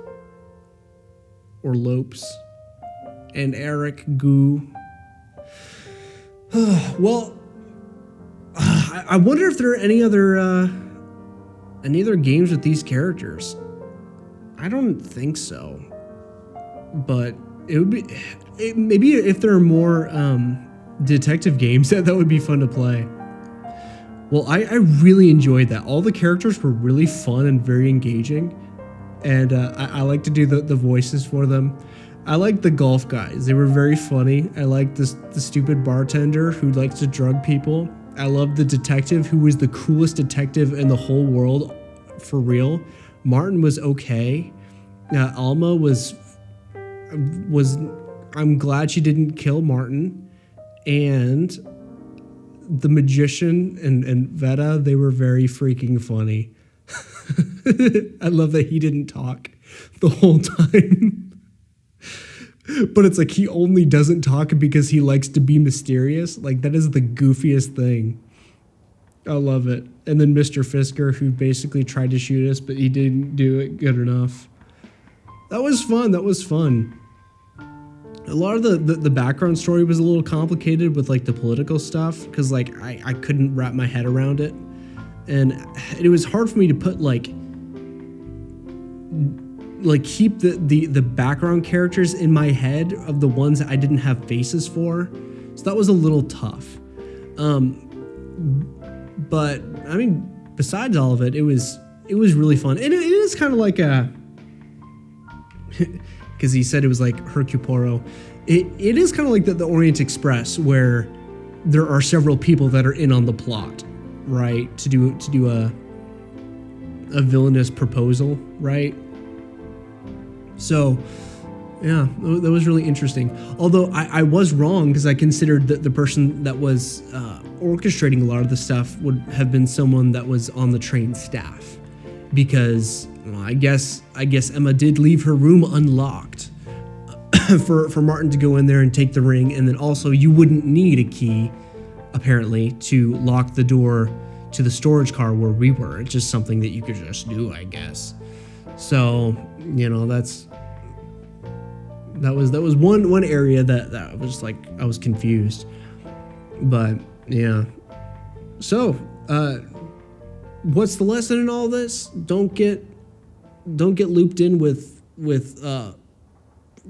Or Lopes. And Eric Goo. Well, I wonder if there are any other games with these characters. I don't think so. But it would be maybe if there are more detective games that would be fun to play. Well, I really enjoyed that. All the characters were really fun and very engaging, and I like to do the voices for them. I like the golf guys. They were very funny. I like the stupid bartender who likes to drug people. I love the detective who was the coolest detective in the whole world, for real. Martin was okay. Alma was I'm glad she didn't kill Martin. And the magician and Veta, they were very freaking funny. I love that he didn't talk the whole time. But it's like he only doesn't talk because he likes to be mysterious. Like, that is the goofiest thing. I love it. And then Mr. Fisker, who basically tried to shoot us, but he didn't do it good enough. That was fun. That was fun. A lot of the background story was a little complicated with like the political stuff, because like I couldn't wrap my head around it, and it was hard for me to put like keep the background characters in my head of the ones that I didn't have faces for, so that was a little tough. But I mean, besides all of it, it was really fun, and it is kind of like a. Because he said it was like Hercule Poirot. It is kind of like the Orient Express, where there are several people that are in on the plot, right? To do a villainous proposal, right? So, yeah, that was really interesting. Although I was wrong, because I considered that the person that was orchestrating a lot of the stuff would have been someone that was on the train staff, because. Well, I guess Emma did leave her room unlocked for Martin to go in there and take the ring, and then also you wouldn't need a key, apparently, to lock the door to the storage car where we were. It's just something that you could just do, I guess. So, you know, that was one area that was like I was confused. But yeah. So, what's the lesson in all this? Don't get looped in with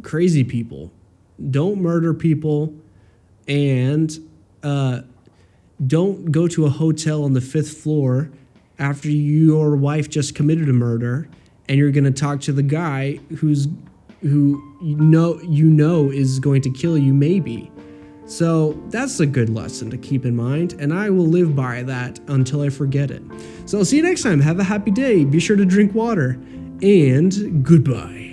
crazy people. Don't murder people, and don't go to a hotel on the 5th floor after your wife just committed a murder, and you're gonna talk to the guy who you know is going to kill you, maybe. So that's a good lesson to keep in mind, and I will live by that until I forget it. So I'll see you next time. Have a happy day. Be sure to drink water. And goodbye.